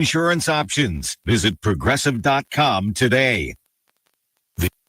insurance options. Visit progressive.com today.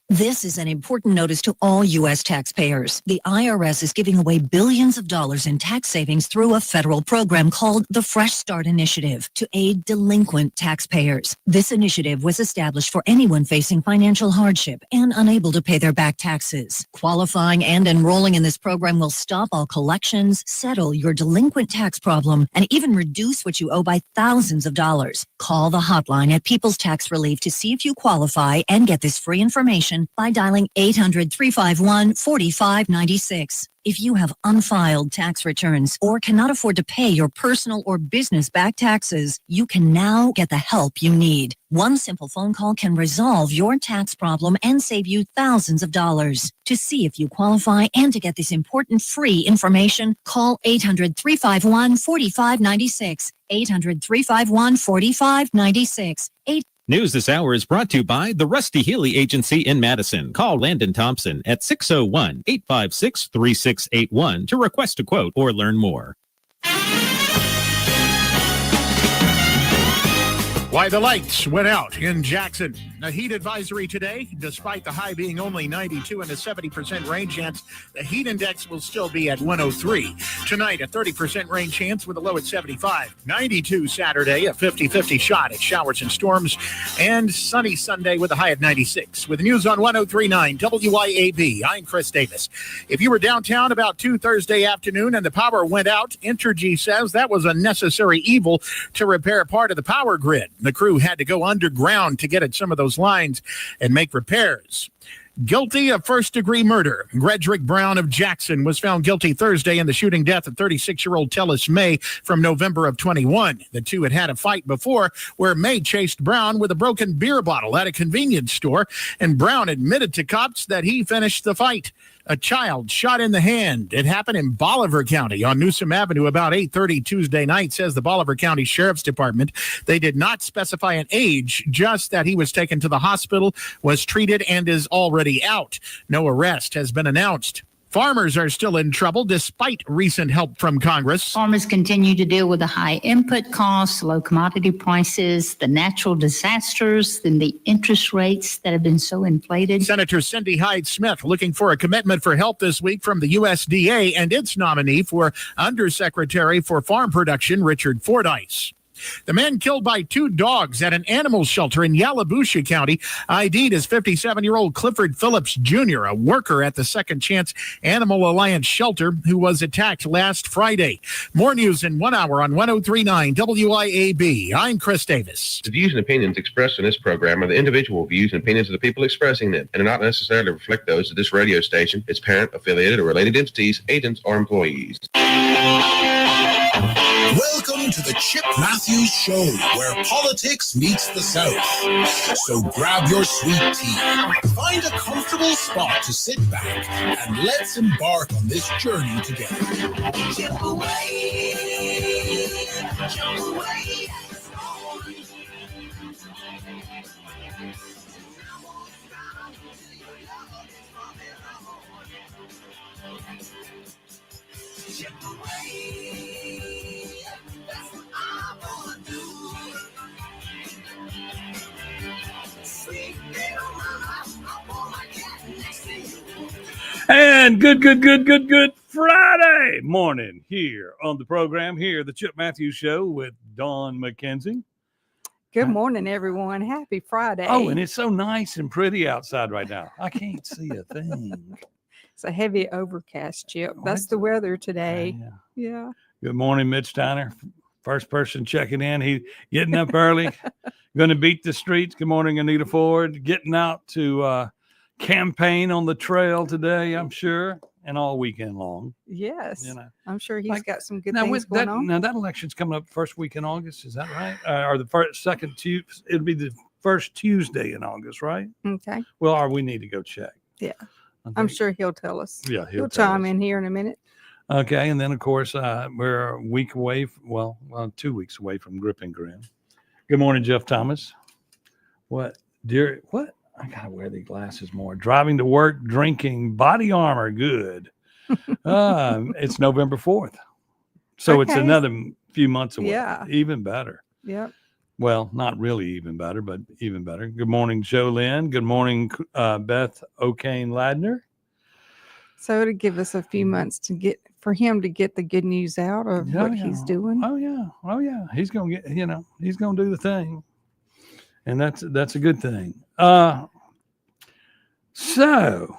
This is an important notice to all U.S. taxpayers. The IRS is giving away billions of dollars in tax savings through a federal program called the Fresh Start Initiative to aid delinquent taxpayers. This initiative was established for anyone facing financial hardship and unable to pay their back taxes. Qualifying and enrolling in this program will stop all collections, settle your delinquent tax problem, and even reduce what you owe by thousands of dollars. Call the hotline at People's Tax Relief to see if you qualify and get this free information by dialing 800-351-4596. If you have unfiled tax returns or cannot afford to pay your personal or business back taxes, you can now get the help you need. One simple phone call can resolve your tax problem and save you thousands of dollars. To see if you qualify and to get this important free information, call 800-351-4596. 800-351-4596. News this hour is brought to you by the Rusty Healy Agency in Madison. Call Landon Thompson at 601-856-3681 to request a quote or learn more. Why the lights went out in Jackson. A heat advisory today, despite the high being only 92 and a 70% rain chance, the heat index will still be at 103. Tonight, a 30% rain chance with a low at 75. 92 Saturday, a 50-50 shot at showers and storms. And sunny Sunday with a high at 96. With news on 103.9 WYAB, I'm Chris Davis. If you were downtown about 2 Thursday afternoon and the power went out, Entergy says that was a necessary evil to repair part of the power grid. The crew had to go underground to get at some of those lines and make repairs. Guilty of first-degree murder, Gredrick Brown of Jackson was found guilty Thursday in the shooting death of 36-year-old Tellis May from November of 21. The two had had a fight before where May chased Brown with a broken beer bottle at a convenience store, and Brown admitted to cops that he finished the fight. A child shot in the hand. It happened in Bolivar County on Newsom Avenue about 8:30 Tuesday night, says the Bolivar County Sheriff's Department. They did not specify an age, just that he was taken to the hospital, was treated, and is already out. No arrest has been announced. Farmers are still in trouble despite recent help from Congress. Farmers continue to deal with the high input costs, low commodity prices, the natural disasters, and the interest rates that have been so inflated. Senator Cindy Hyde-Smith looking for a commitment for help this week from the USDA and its nominee for Undersecretary for Farm Production, Richard Fordyce. The man killed by 2 dogs at an animal shelter in Yalobusha County ID'd as 57-year-old Clifford Phillips Jr., a worker at the Second Chance Animal Alliance shelter who was attacked last Friday. More news in 1 hour on 103.9 WIAB. I'm Chris Davis. The views and opinions expressed in this program are the individual views and opinions of the people expressing them and do not necessarily reflect those of this radio station, its parent, affiliated, or related entities, agents, or employees. Welcome to the Chip Matthews Show, where politics meets the South. So grab your sweet tea, find a comfortable spot to sit back, and let's embark on this journey together. Chip away, jump away. Chip away. And good Friday morning here on the program, here, the Chip Matthews Show with Dawn McKinzie. Good morning, everyone. Happy Friday. Oh, and it's so nice and pretty outside right now. I can't see a thing. It's a heavy overcast, Chip. That's the weather today. Yeah. Good morning, Mitch Steiner. First person checking in. He getting up early, going to beat the streets. Good morning, Anita Ford. Getting out to campaign on the trail today, I'm sure, and all weekend long. Yes. You know, I'm sure he's got some good now things going on. Now, that election's coming up first week in August. Is that right? Or the second Tuesday? It'll be the first Tuesday in August, right? Okay. Well, we need to go check. Yeah. I'm sure he'll tell us. Yeah, he'll chime in here in a minute. Okay, and then, of course, we're a week away, 2 weeks away from Grip and Grin. Good morning, Jeff Thomas. What? I got to wear these glasses more. Driving to work, drinking, body armor, good. It's November 4th. So It's another few months away. Yeah. Even better. Yep. Well, not really even better, but even better. Good morning, Jolynn. Good morning, Beth O'Kane Ladner. So it'll give us a few months for him to get the good news out of what he's doing. Oh yeah. He's gonna get, he's gonna do the thing, and that's a good thing. So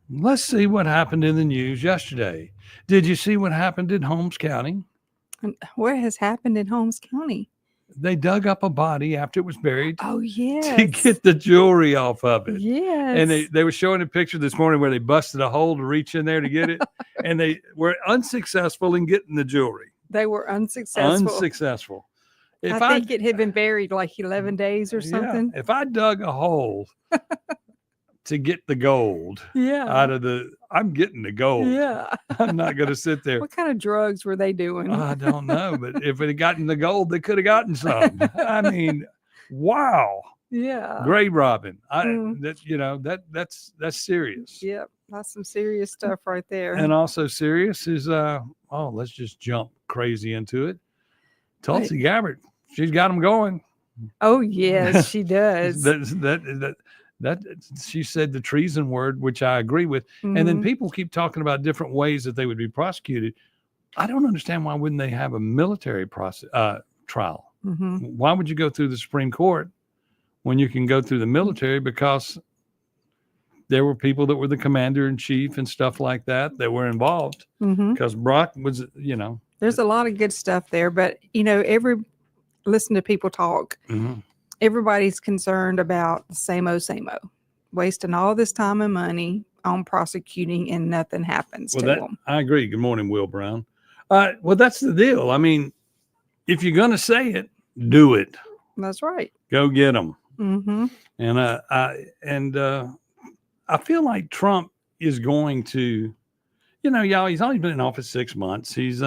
let's see what happened in the news yesterday. Did you see what happened in Holmes County? And what has happened in Holmes County? They dug up a body after it was buried. Oh, yes. To get the jewelry off of it. Yes. And they were showing a picture this morning where they busted a hole to reach in there to get it. And they were unsuccessful in getting the jewelry. They were unsuccessful. If I think it had been buried like 11 days or something. Yeah, if I dug a hole to get the gold I'm getting the gold. Yeah. I'm not going to sit there. What kind of drugs were they doing? I don't know, but if it had gotten the gold, they could have gotten some. I mean, wow. Yeah. Grave robbing. That's serious. Yep. That's some serious stuff right there. And also serious is let's just jump crazy into it. Tulsi Gabbard, she's got them going. Oh yes, she does. That she said the treason word, which I agree with. Mm-hmm. And then people keep talking about different ways that they would be prosecuted. I don't understand why wouldn't they have a military trial? Mm-hmm. Why would you go through the Supreme Court when you can go through the military? Because there were people that were the commander in chief and stuff like that were involved. Because Brock was, There's a lot of good stuff there, but listen to people talk. Mm-hmm. Everybody's concerned about the same old, wasting all this time and money on prosecuting and nothing happens to them. I agree. Good morning, Will Brown. Well, that's the deal. I mean, if you're going to say it, do it. That's right. Go get them. Mm-hmm. And I feel like Trump is going to, y'all, he's only been in office 6 months. He's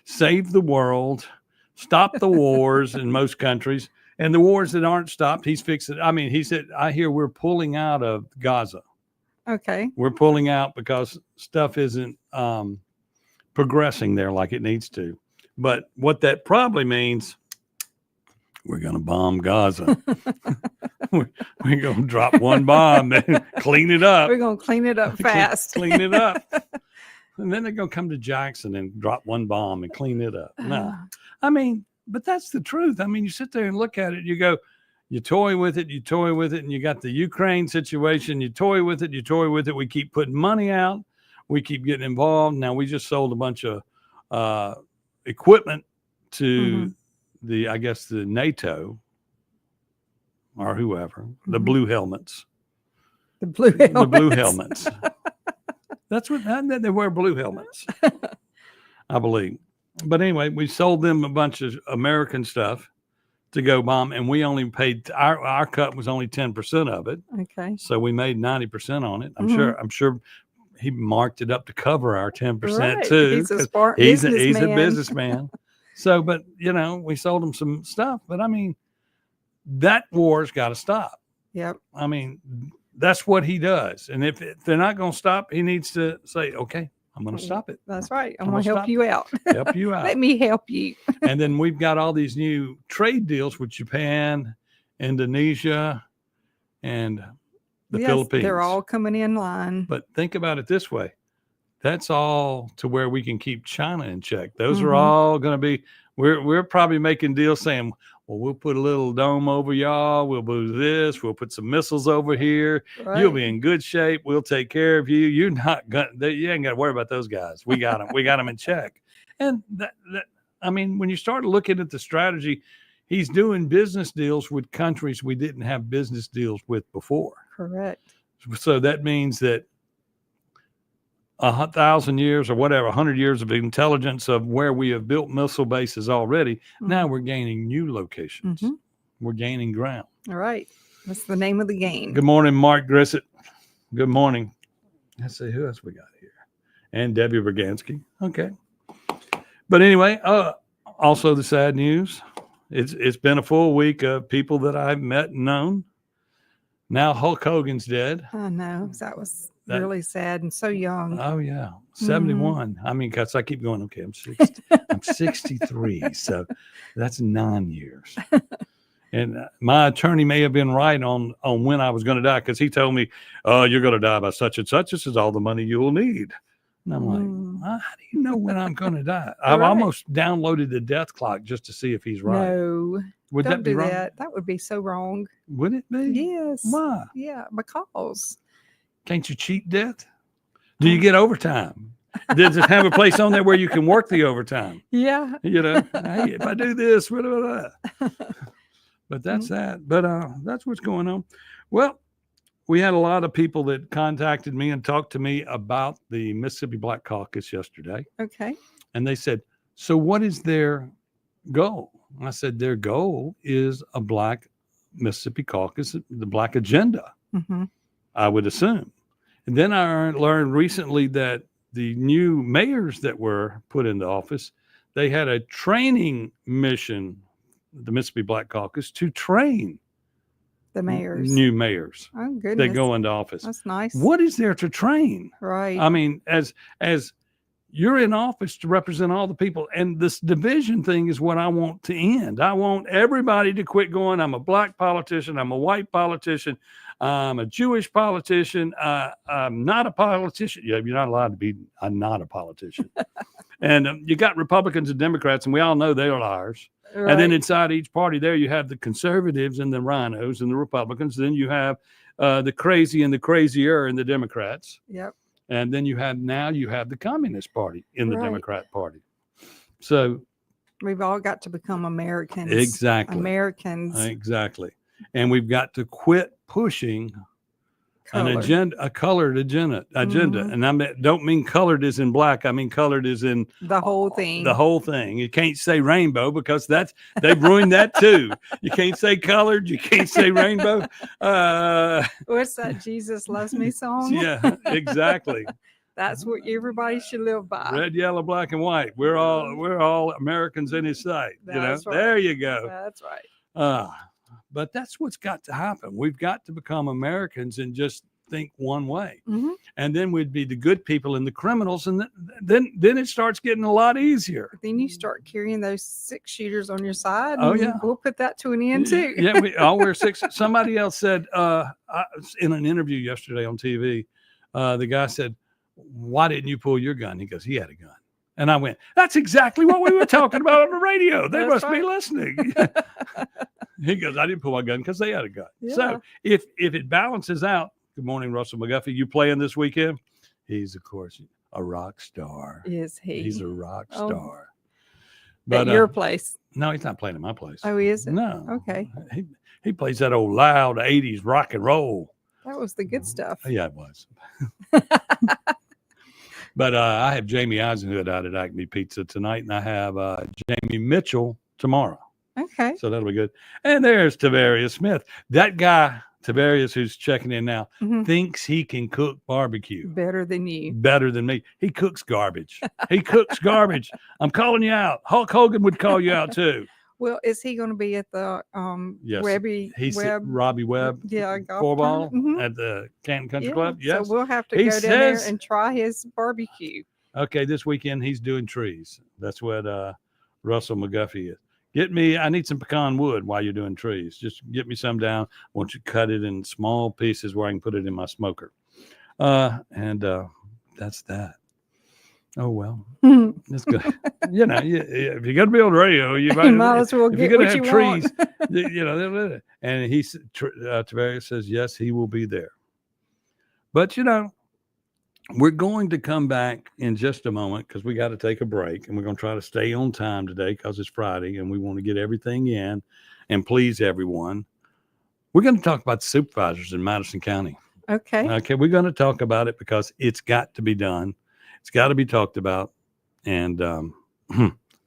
saved the world, stopped the wars in most countries. And the wars that aren't stopped, he's fixed it. I mean, he said, I hear we're pulling out of Gaza. Okay. We're pulling out because stuff isn't progressing there like it needs to. But what that probably means, we're going to bomb Gaza. we're going to drop one bomb and clean it up. We're going to clean it up fast. Clean it up. And then they're going to come to Jackson and drop one bomb and clean it up. No, I mean, but that's the truth. I mean, you sit there and look at it, you go, you toy with it, and you got the Ukraine situation, you toy with it. We keep putting money out. We keep getting involved. Now, we just sold a bunch of equipment to the NATO or whoever, the blue helmets. The blue helmets. That's what they wear, blue helmets, I believe. But anyway, we sold them a bunch of American stuff to go bomb, and we only paid our cut was only 10% of it. Okay. So we made 90% on it. I'm sure he marked it up to cover our 10% too. He's a smart he's businessman. a businessman. So, but we sold him some stuff. But I mean, that war's got to stop. Yep. I mean, that's what he does. And if they're not going to stop, he needs to say, okay, I'm going to stop it. That's right. I'm going to help you out. Help you out. Let me help you. And then we've got all these new trade deals with Japan, Indonesia, and the Philippines. They're all coming in line. But think about it this way. That's all to where we can keep China in check. Those are all going to be, we're probably making deals saying, well, we'll put a little dome over y'all. We'll do this. We'll put some missiles over here. Right. You'll be in good shape. We'll take care of you. You're not going. You ain't got to worry about those guys. We got them. We got them in check. And I mean, when you start looking at the strategy, he's doing business deals with countries we didn't have business deals with before. Correct. So that means that 1,000 years or whatever, 100 years of intelligence of where we have built missile bases already. Now we're gaining new locations. We're gaining ground. All right. That's the name of the game. Good morning, Mark Grissett. Good morning. Let's see who else we got here. And Debbie Bergansky. Okay. But anyway, also the sad news. It's been a full week of people that I've met and known. Now Hulk Hogan's dead. I know. That was really sad and so young. Oh yeah, 71. I mean, because I keep going. Okay, I'm 60. I'm 63, so that's 9 years. And my attorney may have been right on when I was going to die, because he told me, "Oh, you're going to die by such and such. This is all the money you'll need." And I'm like, "How do you know when I'm going to die?" I've almost downloaded the death clock just to see if he's right. No, would don't that be do wrong? That would be so wrong. Would it be? Yes. Why? Yeah, because. Can't you cheat death? Do you get overtime? Does it have a place on there where you can work the overtime? Yeah. You know, hey, if I do this, blah, blah, blah. But that's that. But that's what's going on. Well, we had a lot of people that contacted me and talked to me about the Mississippi Black Caucus yesterday. Okay. And they said, so what is their goal? I said, their goal is a Black Mississippi Caucus, the Black agenda, I would assume. And then I learned recently that the new mayors that were put into office, they had a training mission, the Mississippi Black Caucus, to train the mayors, new mayors Oh, goodness. that go into office. That's nice. What is there to train? Right. I mean, as you're in office to represent all the people, and this division thing is what I want to end. I want everybody to quit going, I'm a Black politician, I'm a white politician, I'm a Jewish politician, I'm not a politician. Yeah, you're not allowed to be not a politician. And you got Republicans and Democrats, and we all know they're liars. Right. And then inside each party there, you have the conservatives and the rhinos and the Republicans. Then you have the crazy and the crazier and the Democrats. Yep. And then you have the Communist Party in the Democrat Party. So we've all got to become Americans. Exactly. Americans. Exactly. And we've got to quit pushing an agenda, a colored agenda. And I don't mean colored as in black. I mean colored as in the whole thing. The whole thing. You can't say rainbow because they've ruined that too. You can't say colored. You can't say rainbow. What's that Jesus Loves Me song? Yeah, exactly. That's what everybody should live by. Red, yellow, black, and white. We're all Americans in His sight. That's right. There you go. That's right. But that's what's got to happen. We've got to become Americans and just think one way. And then we'd be the good people and the criminals. And then it starts getting a lot easier. Then you start carrying those 6 shooters on your side. Oh, yeah. We'll put that to an end too. Yeah, we all wear 6. Somebody else said in an interview yesterday on TV, the guy said, "Why didn't you pull your gun?" He goes, "He had a gun." And I went, "That's exactly what we were talking about on the radio. They must be listening." He goes, "I didn't pull my gun because they had a gun." Yeah. So if it balances out, good morning, Russell McGuffey. You playing this weekend? He's, of course, a rock star. Is he? He's a rock star. But, at your place? No, he's not playing at my place. Oh, he isn't? No. Okay. He plays that old loud 80s rock and roll. That was the good stuff. Yeah, it was. But I have Jamie Eisenhood out at Acme Pizza tonight, and I have Jamie Mitchell tomorrow. Okay. So that'll be good. And there's Tavarius Smith. That guy, Tavarius, who's checking in now, thinks he can cook barbecue. Better than you. Better than me. He cooks garbage. He cooks garbage. I'm calling you out. Hulk Hogan would call you out too. Well, is he going to be at the yes. Robbie Webb four-ball at the Canton Country Club? Yes. So we'll have to go down there and try his barbecue. Okay, this weekend he's doing trees. That's what Russell McGuffey is. I need some pecan wood while you're doing trees. Just get me some down. I want you to cut it in small pieces where I can put it in my smoker. And that's that. Oh, well, that's good. You know, if you're going to be on the radio, you might as well get what you trees, want. You know, and Tavarius says, yes, he will be there. But, you know, we're going to come back in just a moment because we got to take a break, and we're going to try to stay on time today because it's Friday and we want to get everything in and please everyone. We're going to talk about the supervisors in Madison County. Okay. We're going to talk about it because it's got to be done. It's got to be talked about, and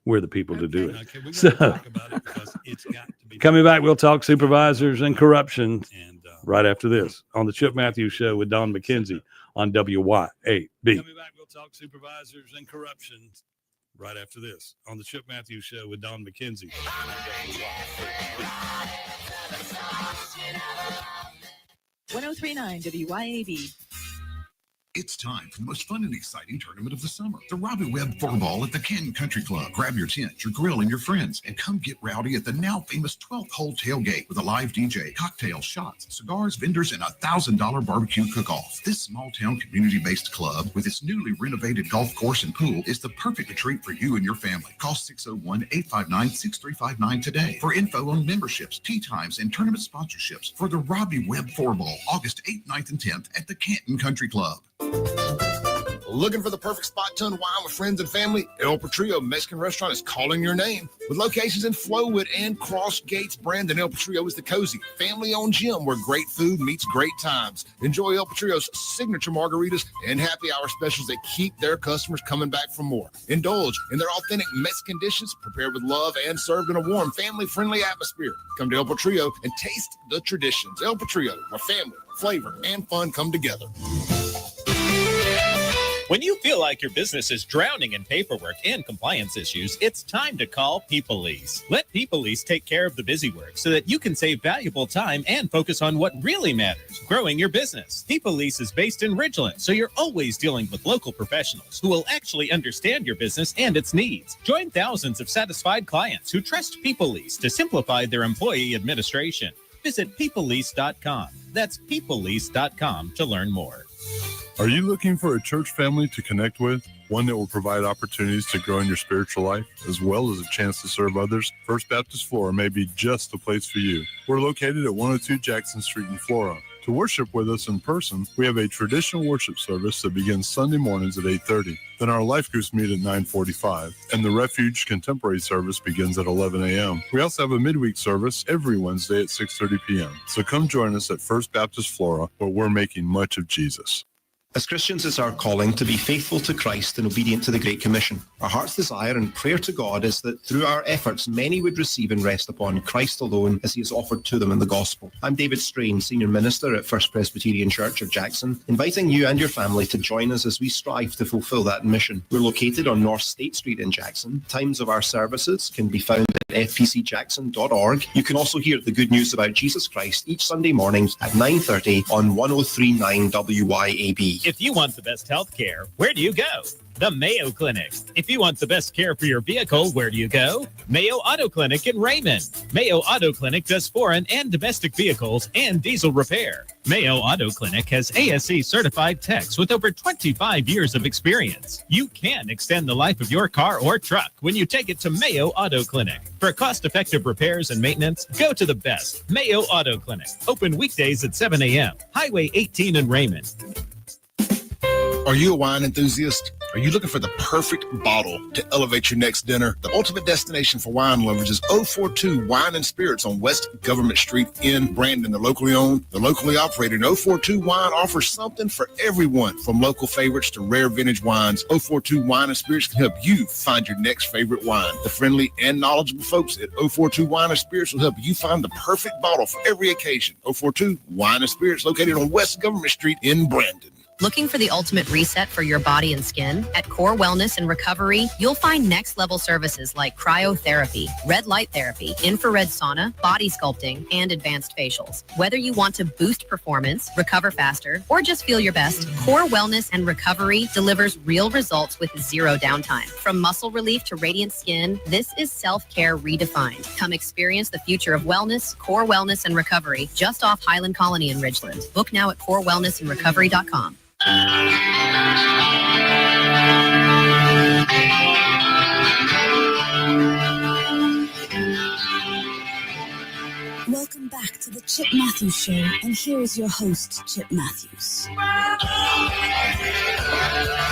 we're the people to do it. Okay, so, talk about it because it's got to be coming back, we'll talk supervisors and corruption right after this on the Chip Matthews Show with Don McKinzie on WYAB. Coming back, we'll talk supervisors and corruption right after this on the Chip Matthews Show with Don McKinzie. 1039 WYAB. It's time for the most fun and exciting tournament of the summer. The Robbie Webb Floorball at the Canton Country Club. Grab your tent, your grill, and your friends, and come get rowdy at the now famous 12th hole tailgate with a live DJ, cocktails, shots, cigars, vendors, and a $1,000 barbecue cook-off. This small-town community-based club with its newly renovated golf course and pool is the perfect retreat for you and your family. Call 601-859-6359 today for info on memberships, tee times, and tournament sponsorships for the Robbie Webb Floorball, August 8th, 9th, and 10th at the Canton Country Club. Looking for the perfect spot to unwind with friends and family? El Patrio Mexican Restaurant is calling your name. With locations in Flowood and Cross Gates, Brandon, El Patrio is the cozy, family-owned gym where great food meets great times. Enjoy El Patrio's signature margaritas and happy hour specials that keep their customers coming back for more. Indulge in their authentic Mexican dishes prepared with love and served in a warm, family-friendly atmosphere. Come to El Patrio and taste the traditions. El Patrio, where family, flavor, and fun come together. When you feel like your business is drowning in paperwork and compliance issues, it's time to call Peoplease. Let Peoplease take care of the busy work so that you can save valuable time and focus on what really matters, growing your business. Peoplease is based in Ridgeland, so you're always dealing with local professionals who will actually understand your business and its needs. Join thousands of satisfied clients who trust Peoplease to simplify their employee administration. Visit peoplease.com. That's peoplease.com to learn more. Are you looking for a church family to connect with? One that will provide opportunities to grow in your spiritual life, as well as a chance to serve others? First Baptist Flora may be just the place for you. We're located at 102 Jackson Street in Flora. To worship with us in person, we have a traditional worship service that begins Sunday mornings at 8:30. Then our life groups meet at 9:45, and the Refuge Contemporary service begins at 11 a.m. We also have a midweek service every Wednesday at 6:30 p.m. So come join us at First Baptist Flora, where we're making much of Jesus. As Christians, it's our calling to be faithful to Christ and obedient to the Great Commission. Our heart's desire and prayer to God is that through our efforts, many would receive and rest upon Christ alone as he is offered to them in the gospel. I'm David Strain, Senior Minister at First Presbyterian Church of Jackson, inviting you and your family to join us as we strive to fulfill that mission. We're located on North State Street in Jackson. Times of our services can be found at fpcjackson.org. You can also hear the good news about Jesus Christ each Sunday morning at 9:30 on 103.9 WYAB. If you want the best health care, where do you go? The Mayo Clinic. If you want the best care for your vehicle, where do you go? Mayo Auto Clinic in Raymond. Mayo Auto Clinic does foreign and domestic vehicles and diesel repair. Mayo Auto Clinic has ASE certified techs with over 25 years of experience. You can extend the life of your car or truck when you take it to Mayo Auto Clinic. For cost-effective repairs and maintenance, go to the best, Mayo Auto Clinic. Open weekdays at 7 a.m. Highway 18 in Raymond. Are you a wine enthusiast? Are you looking for the perfect bottle to elevate your next dinner? The ultimate destination for wine lovers is 042 Wine and Spirits on West Government Street in Brandon. They're locally owned, they're locally operated. 042 Wine offers something for everyone, from local favorites to rare vintage wines. 042 Wine and Spirits can help you find your next favorite wine. The friendly and knowledgeable folks at 042 Wine and Spirits will help you find the perfect bottle for every occasion. 042 Wine and Spirits, located on West Government Street in Brandon. Looking for the ultimate reset for your body and skin? At Core Wellness and Recovery, you'll find next-level services like cryotherapy, red light therapy, infrared sauna, body sculpting, and advanced facials. Whether you want to boost performance, recover faster, or just feel your best, Core Wellness and Recovery delivers real results with zero downtime. From muscle relief to radiant skin, this is self-care redefined. Come experience the future of wellness, Core Wellness and Recovery, just off Highland Colony in Ridgeland. Book now at corewellnessandrecovery.com. Welcome back to the Chip Matthews Show, and here is your host, Chip Matthews.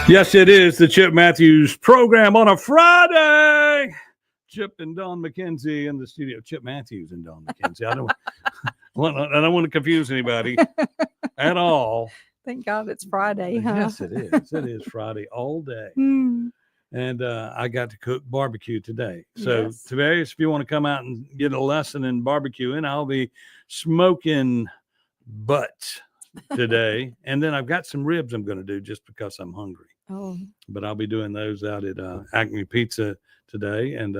Yes, it is the Chip Matthews program on a Friday. Chip and Don McKinzie in the studio. Chip Matthews and Don McKinzie. I don't want to confuse anybody at all. Thank God it's Friday, huh? Yes, it is. It is Friday all day. And I got to cook barbecue today. So today, if you want to come out and get a lesson in barbecuing, I'll be smoking butts today. And then I've got some ribs I'm going to do just because I'm hungry. Oh. But I'll be doing those out at Acme Pizza today. And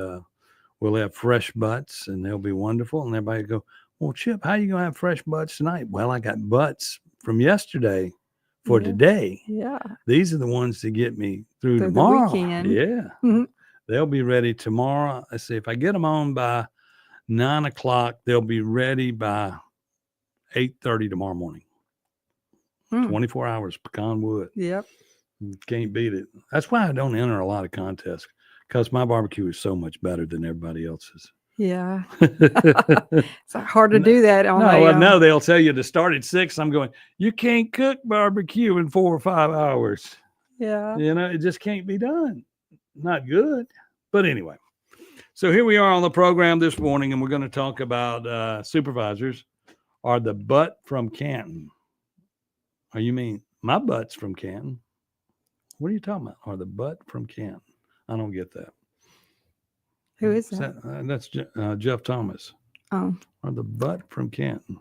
we'll have fresh butts, and they'll be wonderful. And everybody will go, well, Chip, how are you going to have fresh butts tonight? Well, I got butts from yesterday for today. Yeah. These are the ones to get me through Through the tomorrow. weekend. Yeah. Mhm. They'll be ready tomorrow. Let's see, if I get them on by 9 o'clock, they'll be ready by 8:30 tomorrow morning. 24 hours, pecan wood. Yep. Can't beat it. That's why I don't enter a lot of contests, because my barbecue is so much better than everybody else's. Yeah. It's hard to do that on No, they'll tell you to start at 6. I'm going, you can't cook barbecue in 4 or 5 hours. Yeah. You know, it just can't be done. Not good. But anyway, so here we are on the program this morning, and we're going to talk about supervisors are the butt from Canton. Oh, you mean my butt's from Canton? What are you talking about? Are the butt from Canton? I don't get that. Who is that? That's Jeff Thomas. Oh. Are the butt from Canton?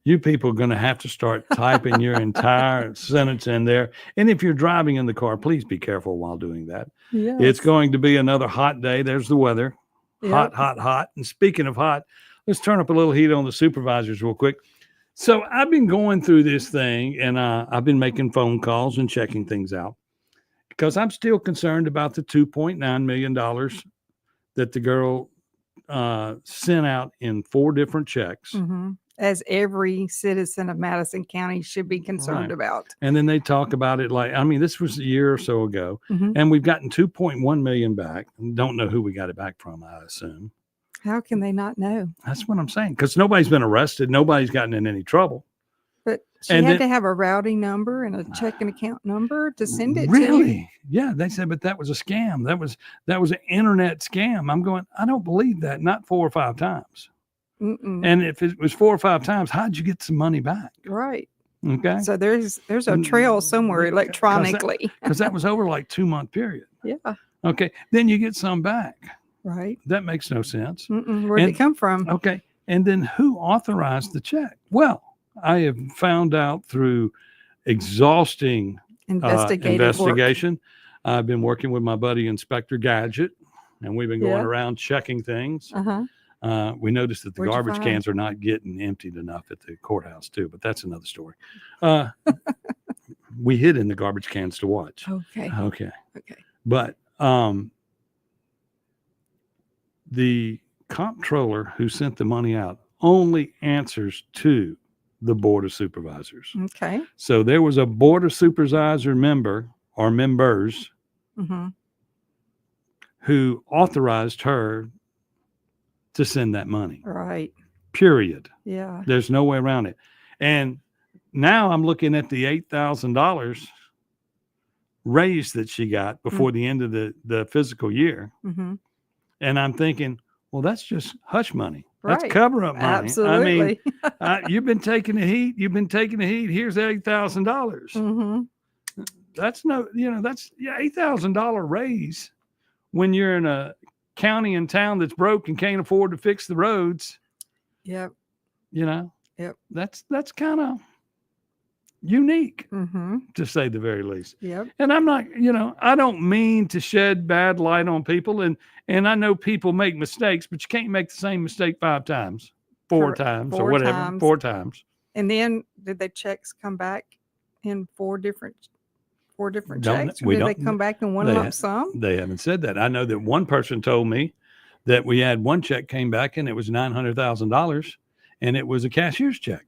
You people are going to have to start typing your entire sentence in there. And if you're driving in the car, please be careful while doing that. Yes. It's going to be another hot day. There's the weather. Yep. Hot, hot, hot. And speaking of hot, let's turn up a little heat on the supervisors real quick. So I've been going through this thing, and I've been making phone calls and checking things out, because I'm still concerned about the $2.9 million that the girl sent out in 4 different checks. Mm-hmm. As every citizen of Madison County should be concerned about. And then they talk about it like, I mean, this was a year or so ago, and we've gotten $2.1 million back. Don't know who we got it back from, I assume. How can they not know? That's what I'm saying, because nobody's been arrested. Nobody's gotten in any trouble. But she had to have a routing number and a checking account number to send it to you. Really? Yeah, they said, but that was a scam. That was an internet scam. I'm going, I don't believe that. Not 4 or 5 times. Mm-mm. And if it was 4 or 5 times, how'd you get some money back? Right. Okay. So there's a trail somewhere electronically. Because that was over like 2-month period. Yeah. Okay. Then you get some back. Right. That makes no sense. Where'd it come from? Okay. And then who authorized the check? Well, I have found out through exhausting investigation. I've been working with my buddy Inspector Gadget, and we've been going around checking things. We noticed that the garbage cans are not getting emptied enough at the courthouse too, but that's another story. We hid in the garbage cans to watch. Okay. But the comptroller who sent the money out only answers to the Board of Supervisors. Okay. So there was a Board of Supervisor member or members who authorized her to send that money. Right. Period. Yeah. There's no way around it. And now I'm looking at the $8,000 raise that she got before the end of the fiscal year. And I'm thinking, well, that's just hush money. That's cover up money. Absolutely. I mean, you've been taking the heat. Here's $8,000. That's that's $8,000 raise when you're in a county and town that's broke and can't afford to fix the roads. Yep. Yep. That's kind of unique, to say the very least. Yep. And I'm not, I don't mean to shed bad light on people, and I know people make mistakes, but you can't make the same mistake 5 times, 4 times, or whatever. 4 times. And then did the checks come back in 4 different checks? Or did they come back in one lump sum? They haven't said that. I know that one person told me that we had one check came back and it was $900,000, and it was a cashier's check.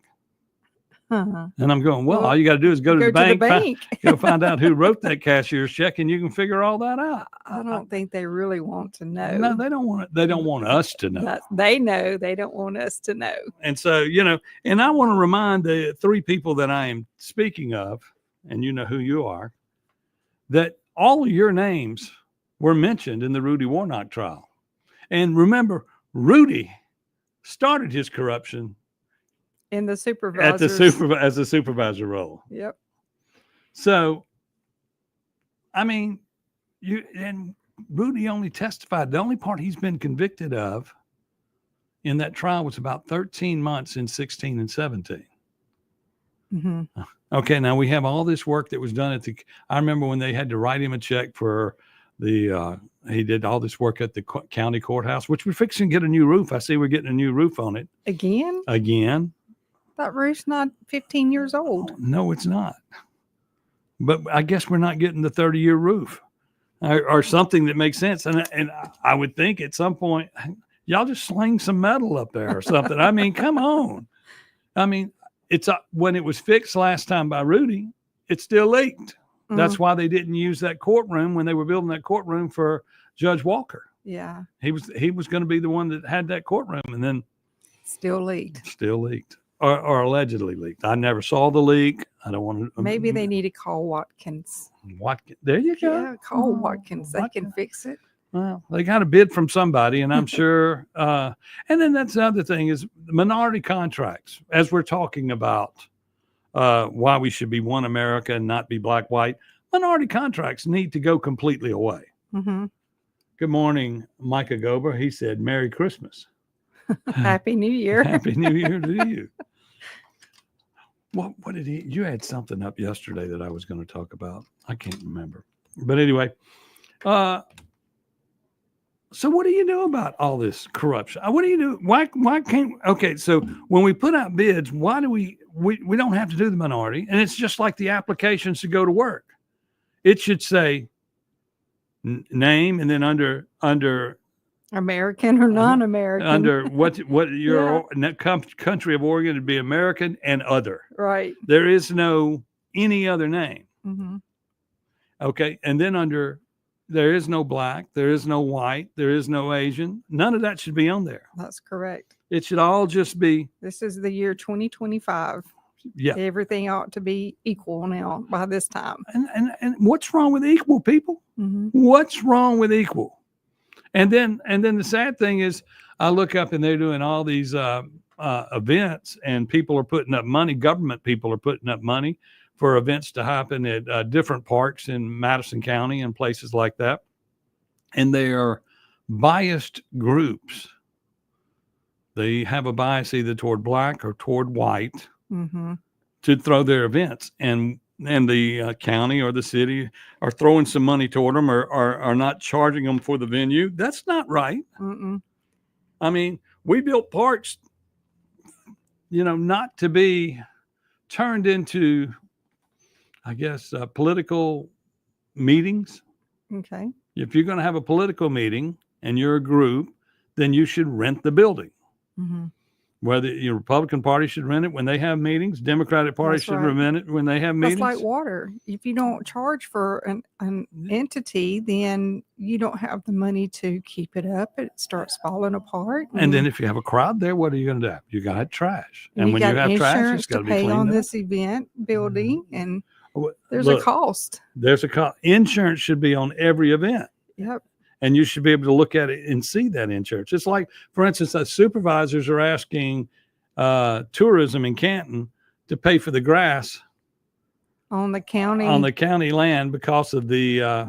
And I'm going, well, all you got to do is go to the bank. Find out who wrote that cashier's check, and you can figure all that out. I don't think they really want to know. No, they don't want it. They don't want us to know. They know. They don't want us to know. And so, and I want to remind the 3 people that I am speaking of, and you know who you are, that all of your names were mentioned in the Rudy Warnock trial. And remember, Rudy started his corruption in the supervisor as a supervisor role. Yep. So, I mean, and Rudy only testified. The only part he's been convicted of in that trial was about 13 months in 16 and 17. Okay, now we have all this work that was done I remember when they had to write him a check for he did all this work at the county courthouse, which we're fixing to get a new roof. I see we're getting a new roof on it. Again. That roof's not 15 years old. No, it's not. But I guess we're not getting the 30-year roof or something that makes sense. And I would think at some point, y'all just sling some metal up there or something. I mean, come on. I mean, it's when it was fixed last time by Rudy, it still leaked. That's why they didn't use that courtroom when they were building that courtroom for Judge Walker. Yeah. He was going to be the one that had that courtroom, and then still leaked. Or allegedly leaked. I never saw the leak. I don't want to. Maybe they need to call Watkins. There you go. Yeah, call Watkins. They can fix it. Well, they got a bid from somebody, and I'm sure. And then that's the other thing is minority contracts. As we're talking about why we should be one America and not be black, white, minority contracts need to go completely away. Mm-hmm. Good morning, Micah Gober. He said, "Merry Christmas." Happy New Year. Happy New Year to you. What did he? You had something up yesterday that I was going to talk about. I can't remember. But anyway, so what do you do about all this corruption? What do you do? Why can't? Okay, so when we put out bids, why do we don't have to do the minority? And it's just like the applications to go to work. It should say name and then under American or non-American. Under what your country of origin would be American and other. Right. There is no any other name. Mm-hmm. Okay. And then under there is no black, there is no white, there is no Asian. None of that should be on there. That's correct. It should all just be. This is the year 2025. Yeah. Everything ought to be equal now by this time. And what's wrong with equal, people? Mm-hmm. What's wrong with equal? And then the sad thing is I look up and they're doing all these events and people are putting up money. Government people are putting up money for events to happen at different parks in Madison County and places like that. And they are biased groups. They have a bias either toward black or toward white to throw their events. And the county or the city are throwing some money toward them or are not charging them for the venue. That's not right. Mm-mm. I mean, we built parks, not to be turned into, I guess, political meetings. Okay. If you're going to have a political meeting and you're a group, then you should rent the building. Mm-hmm. Whether your Republican Party should rent it when they have meetings, Democratic Party should rent it when they have meetings. That's like water. If you don't charge for an entity, then you don't have the money to keep it up. It starts falling apart. And then if you have a crowd there, what are you going to do? You got to have trash. And when you have trash, it's got to be cleaned on up. this event building, and there's Look, a cost. There's a cost. Insurance should be on every event. Yep. And you should be able to look at it and see that insurance. It's like, for instance, the supervisors are asking tourism in Canton to pay for the grass on the county land because of the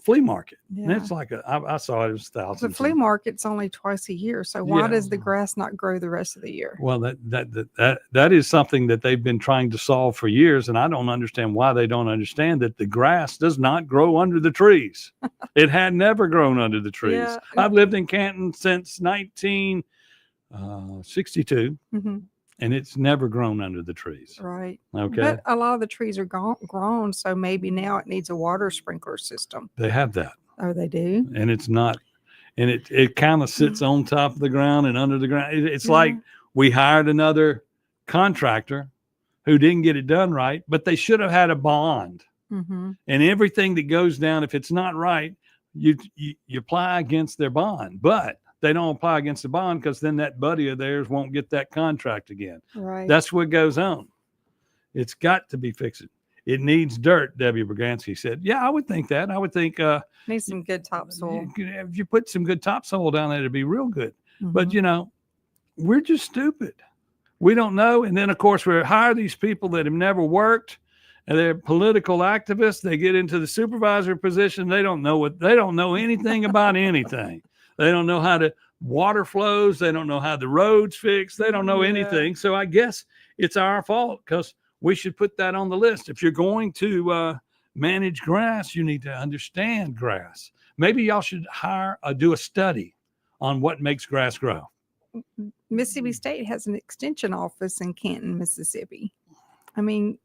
flea market. Yeah. And it's like I saw it was thousands. The flea market's only twice a year, so why does the grass not grow the rest of the year? Well, that is something that they've been trying to solve for years, and I don't understand why they don't understand that the grass does not grow under the trees. It had never grown under the trees. Yeah. I've lived in Canton since 1962. Mm-hmm. And it's never grown under the trees. Right. Okay. But a lot of the trees are grown, so maybe now it needs a water sprinkler system. They have that. Oh, they do? And it's not, and it kind of sits on top of the ground and under the ground. It's like we hired another contractor who didn't get it done right, but they should have had a bond. Mm-hmm. And everything that goes down, if it's not right, you apply against their bond. But they don't apply against the bond because then that buddy of theirs won't get that contract again. Right. That's what goes on. It's got to be fixed. It needs dirt, Debbie Bragansky said. Yeah, I would think that. I would think needs some good topsoil. If you put some good topsoil down there, it'd be real good. Mm-hmm. But we're just stupid. We don't know. And then of course we hire these people that have never worked and they're political activists. They get into the supervisor position. They don't know anything about anything. They don't know how water flows. They don't know how the roads fix. They don't know anything. So I guess it's our fault because we should put that on the list. If you're going to manage grass, you need to understand grass. Maybe y'all should do a study on what makes grass grow. Mississippi State has an extension office in Canton, Mississippi. I mean,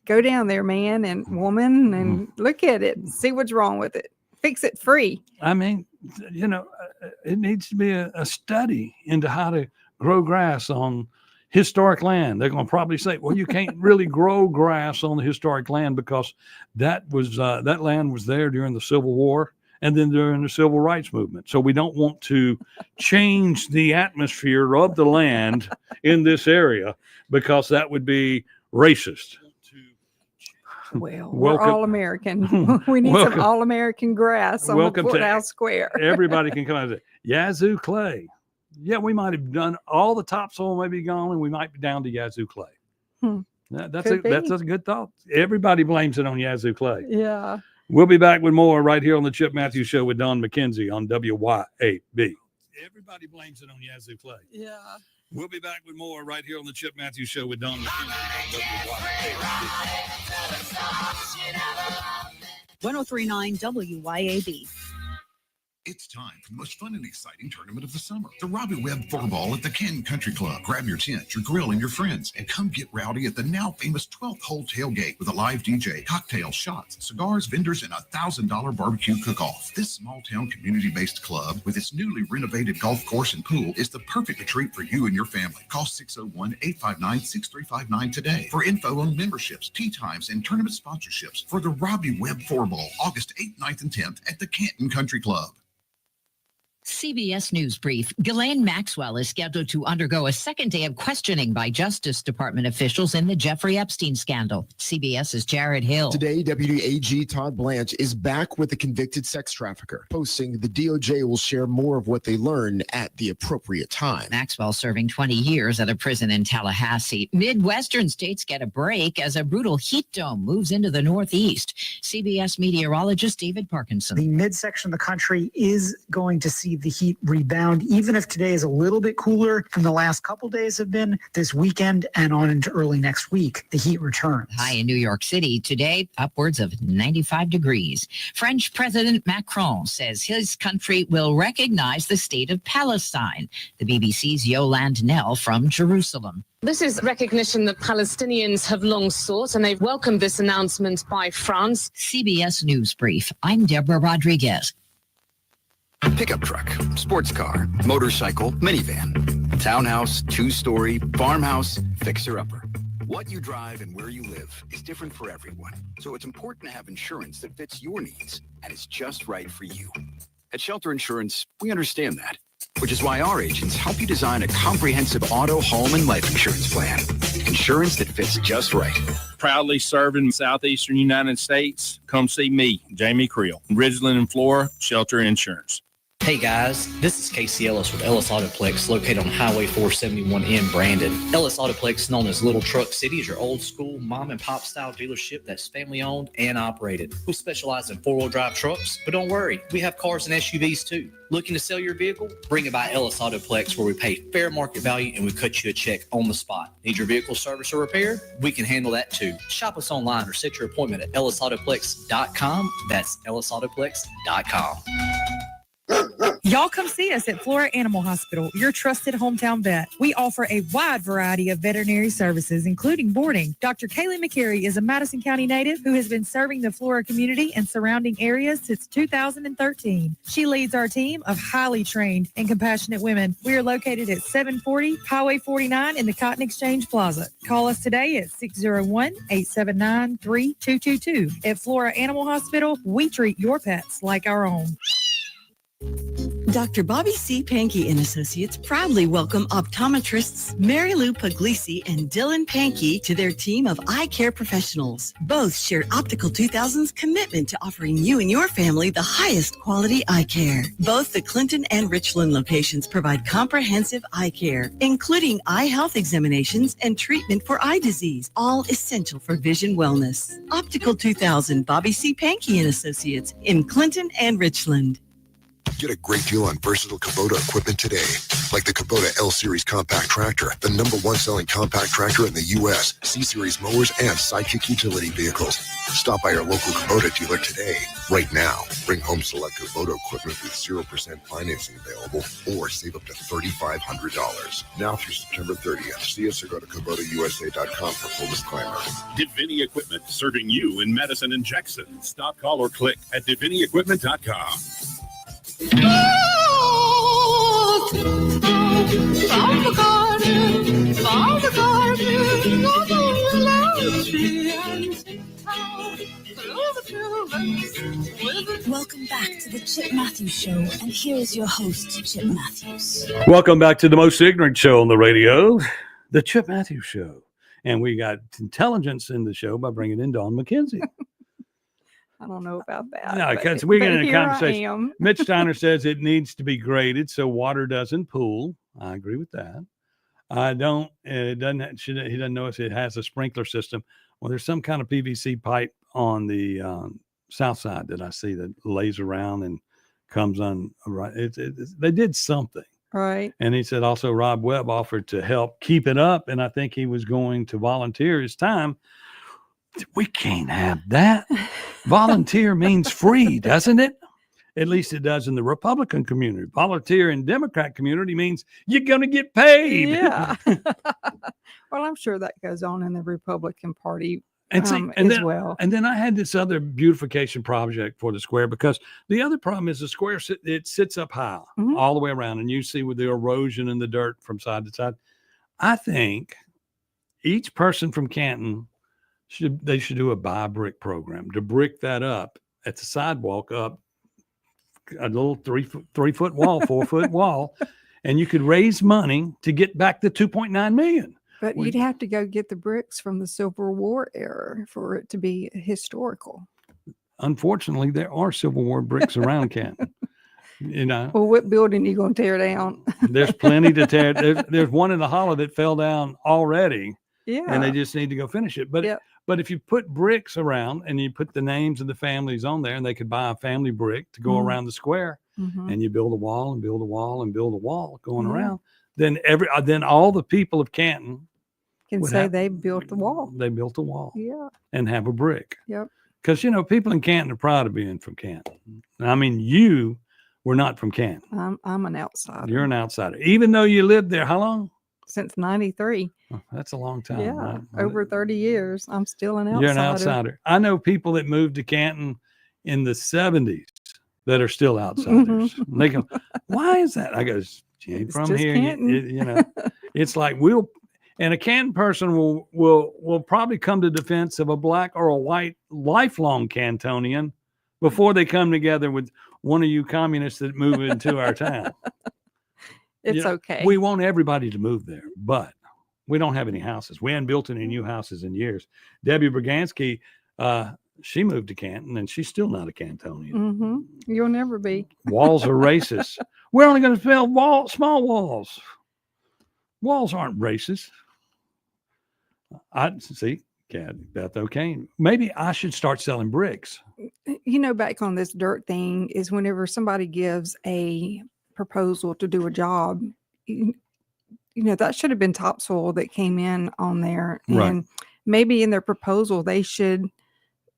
go down there, man and woman, and look at it, see what's wrong with it. Fix it free. I mean, it needs to be a study into how to grow grass on historic land. They're going to probably say, well, you can't really grow grass on the historic land because that land was there during the Civil War and then during the Civil Rights Movement. So we don't want to change the atmosphere of the land in this area because that would be racist. Well, we're all American. We need some all American grass on the courthouse square. Everybody can come out and say, Yazoo clay. Yeah, we might have done all the topsoil may be gone and we might be down to Yazoo clay. That's a good thought. Everybody blames it on Yazoo clay. Yeah. We'll be back with more right here on the Chip Matthews Show with Don McKinzie on WYAB. Everybody blames it on Yazoo clay. Yeah. We'll be back with more right here on the Chip Matthews Show with Don McKinzie on WYAB. 1039 WYAB. It's time for the most fun and exciting tournament of the summer. The Robbie Webb Floorball at the Canton Country Club. Grab your tent, your grill, and your friends, and come get rowdy at the now famous 12th hole tailgate with a live DJ, cocktails, shots, cigars, vendors, and a $1,000 barbecue cook-off. This small-town community-based club with its newly renovated golf course and pool is the perfect retreat for you and your family. Call 601-859-6359 today for info on memberships, tee times, and tournament sponsorships for the Robbie Webb Floorball, August 8th, 9th, and 10th at the Canton Country Club. CBS News Brief. Ghislaine Maxwell is scheduled to undergo a second day of questioning by Justice Department officials in the Jeffrey Epstein scandal. CBS's Jared Hill. Today, Deputy AG Todd Blanche is back with the convicted sex trafficker, posting the DOJ will share more of what they learn at the appropriate time. Maxwell serving 20 years at a prison in Tallahassee. Midwestern states get a break as a brutal heat dome moves into the Northeast. CBS meteorologist David Parkinson. The midsection of the country is going to see the heat rebound, even if today is a little bit cooler than the last couple days have been. This weekend and on into early next week, the heat returns. High in New York City today, upwards of 95 degrees. French President Macron says his country will recognize the state of Palestine. The BBC's Yolande Nell from Jerusalem. This is recognition that Palestinians have long sought, and they've welcomed this announcement by France. CBS News Brief. I'm Deborah Rodriguez. Pickup truck, sports car, motorcycle, minivan, townhouse, two-story, farmhouse, fixer-upper. What you drive and where you live is different for everyone, so it's important to have insurance that fits your needs and is just right for you. At Shelter Insurance, we understand that, which is why our agents help you design a comprehensive auto, home, and life insurance plan. Insurance that fits just right. Proudly serving southeastern United States. Come see me, Jamie Creel, Ridgeland and Flora, Shelter Insurance. Hey guys, this is Casey Ellis with Ellis Autoplex, located on Highway 471 in Brandon. Ellis Autoplex, known as Little Truck City, is your old school mom and pop style dealership that's family owned and operated. We specialize in 4-wheel drive trucks, but don't worry, we have cars and SUVs too. Looking to sell your vehicle? Bring it by Ellis Autoplex, where we pay fair market value and we cut you a check on the spot. Need your vehicle service or repaired? We can handle that too. Shop us online or set your appointment at ellisautoplex.com. That's ellisautoplex.com. Y'all come see us at Flora Animal Hospital, your trusted hometown vet. We offer a wide variety of veterinary services, including boarding. Dr. Kaylee McCary is a Madison County native who has been serving the Flora community and surrounding areas since 2013. She leads our team of highly trained and compassionate women. We are located at 740 Highway 49 in the Cotton Exchange Plaza. Call us today at 601-879-3222. At Flora Animal Hospital, we treat your pets like our own. Dr. Bobby C. Pankey and Associates proudly welcome optometrists Mary Lou Puglisi and Dylan Pankey to their team of eye care professionals. Both share Optical 2000's commitment to offering you and your family the highest quality eye care. Both the Clinton and Richland locations provide comprehensive eye care, including eye health examinations and treatment for eye disease, all essential for vision wellness. Optical 2000, Bobby C. Pankey and Associates in Clinton and Richland. Get a great deal on versatile Kubota equipment today, like the Kubota L-Series compact tractor, the #1 selling compact tractor in the U.S., C-Series mowers, and Sidekick utility vehicles. Stop by your local Kubota dealer today. Right now, bring home select Kubota equipment with 0% financing available, or save up to $3,500. Now through September 30th. See us or go to KubotaUSA.com for full disclaimer. Divini Equipment, serving you in Madison and Jackson. Stop, call, or click at DiviniEquipment.com. Welcome back to the Chip Matthews Show, and here is your host, Chip Matthews. Welcome back to the most ignorant show on the radio, the Chip Matthews Show. And we got intelligence in the show by bringing in Dawn McKinzie. I don't know about that. No, because we're getting a conversation. I am. Mitch Steiner says it needs to be graded so water doesn't pool. I agree with that. I don't. It doesn't. He doesn't know if it has a sprinkler system. Well, there's some kind of PVC pipe on the south side that I see that lays around and comes on. Right. They did something. Right. And he said also Rob Webb offered to help keep it up, and I think he was going to volunteer his time. We can't have that. Volunteer means free, doesn't it? At least it does in the Republican community. Volunteer in Democrat community means you're going to get paid. Yeah. Well, I'm sure that goes on in the Republican Party And as well. And then I had this other beautification project for the square, because the other problem is the square, it sits up high all the way around, and you see with the erosion and the dirt from side to side. I think each person from Canton should do a buy brick program to brick that up at the sidewalk up a little 3 foot wall, 4 foot wall, and you could raise money to get back the 2.9 million. But you'd have to go get the bricks from the Civil War era for it to be historical. Unfortunately, there are Civil War bricks around Canton. You know, well, what building are you going to tear down? There's plenty to tear. There's one in the hollow that fell down already. Yeah. And they just need to go finish it. But if you put bricks around and you put the names of the families on there, and they could buy a family brick to go around the square, and you build a wall and build a wall and build a wall going around, then all the people of Canton can say they built the wall. They built a wall. Yeah. And have a brick. Yep. Because, people in Canton are proud of being from Canton. I mean, you were not from Canton. I'm an outsider. You're an outsider. Even though you lived there, how long? Since 93. Oh, that's a long time. Yeah. Right? Over 30 years. I'm still an outsider. You're an outsider. I know people that moved to Canton in the 70s that are still outsiders. And they go, why is that? I go, you ain't from here. It's like and a Canton person will probably come to defense of a black or a white lifelong Cantonian before they come together with one of you communists that move into our town. It's okay. We want everybody to move there, but we don't have any houses. We haven't built any new houses in years. Debbie Bragansky, she moved to Canton, and she's still not a Cantonian. You'll never be. Walls are racist. We're only going to build small walls. Walls aren't racist. I see. Beth O'Kane. Maybe I should start selling bricks. Back on this dirt thing is whenever somebody gives a proposal to do a job, that should have been topsoil that came in on there. Right. And maybe in their proposal, they should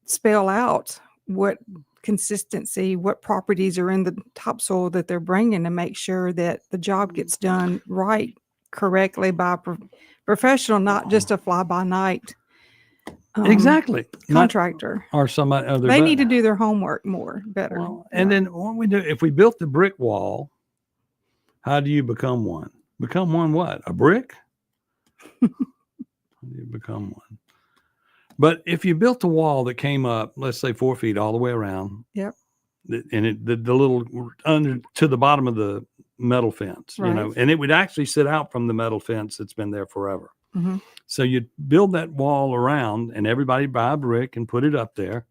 spell out what consistency, what properties are in the topsoil that they're bringing to make sure that the job gets done right, correctly by a professional, not just a fly-by-night exactly contractor or somebody other. They need to do their homework better. And then what we do, if we built the brick wall, how do you become one? Become one what? A brick? How do you become one? But if you built a wall that came up, let's say 4 feet all the way around. Yep. And the little under to the bottom of the metal fence, right. And it would actually sit out from the metal fence that's been there forever. Mm-hmm. So you'd build that wall around, and everybody buy a brick and put it up there,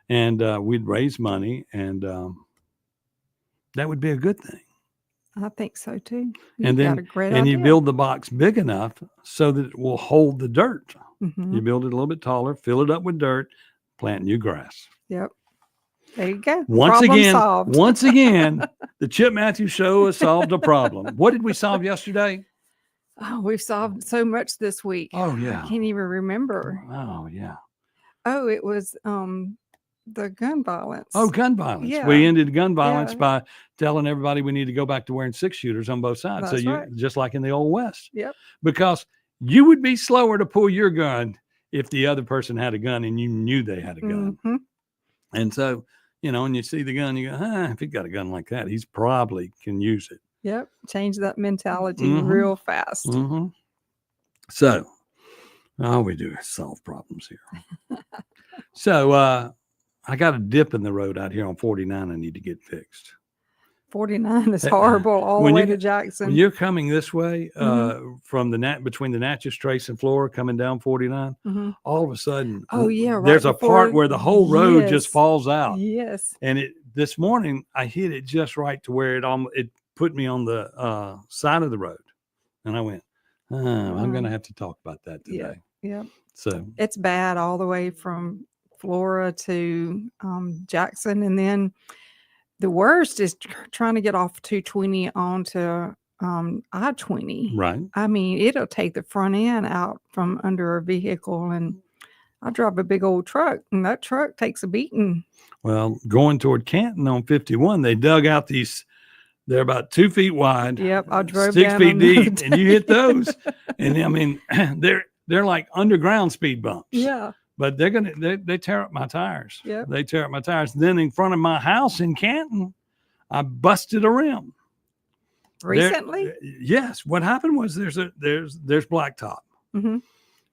and we'd raise money, and that would be a good thing. I think so too. And then you build the box big enough so that it will hold the dirt. Mm-hmm. You build it a little bit taller, fill it up with dirt, plant new grass. Yep. There you go. Once Problem again, solved. the Chip Matthews Show has solved a problem. What did we solve yesterday? Oh, we've solved so much this week. Oh, yeah. I can't even remember. Oh, yeah. Oh, it was the gun violence. Oh, gun violence. Yeah. We ended gun violence Yeah. by telling everybody we need to go back to wearing 6-shooters on both sides. That's so right. just like in the old West. Yep. Because you would be slower to pull your gun if the other person had a gun and you knew they had a gun. Mhm. And so, and you see the gun, you go, if he got a gun like that, he's probably can use it. Yep. Change that mentality Mhm. real fast. Mm-hmm. So all we do is solve problems here. So I got a dip in the road out here on 49 I need to get fixed. 49 is horrible all the way to Jackson. When you're coming this way Mhm. from between the Natchez Trace and Flora coming down 49, Mhm. all of a sudden, Oh, yeah, right there's a part before- where the whole road just Yes. falls out. Yes. And this morning I hit it just right to where it put me on the side of the road. And I went, I'm going to have to talk about that today. Yeah. So It's bad all the way from Flora to Jackson. And then the worst is trying to get off 220 onto I-20. Right. I mean, it'll take the front end out from under a vehicle. And I drive a big old truck, and that truck takes a beating. Well, going toward Canton on 51, they dug out these. They're about 2 feet wide. Yep, I drove 6 down feet them the other deep, and you hit day. those. And I mean, they're like underground speed bumps. Yeah. But they tear up my tires. Yep. They tear up my tires. Then in front of my house in Canton, I busted a rim. Recently? Yes. What happened was there's blacktop, Mm-hmm.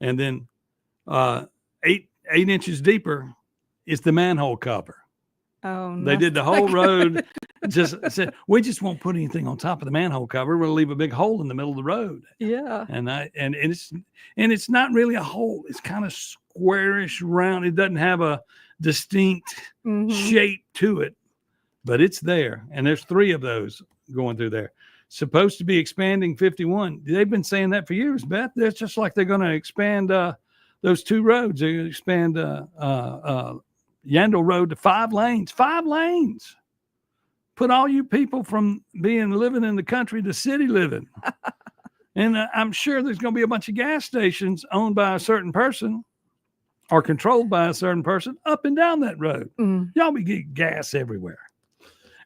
and then 8 inches deeper is the manhole cover. Oh, no. They did the whole road. Just said we just won't put anything on top of the manhole cover. We'll leave a big hole in the middle of the road. Yeah. And it's not really a hole. It's kind of squarish, round. It doesn't have a distinct Mhm. shape to it, but it's there. And there's 3 of those going through there. Supposed to be expanding 51. They've been saying that for years, Beth. That's just like they're going to expand those 2 roads. They're going to expand Yandle Road to 5 lanes. 5 lanes. Put all you people from living in the country to city living. And I'm sure there's going to be a bunch of gas stations owned by a certain person or controlled by a certain person up and down that road. Mm. Y'all be getting gas everywhere.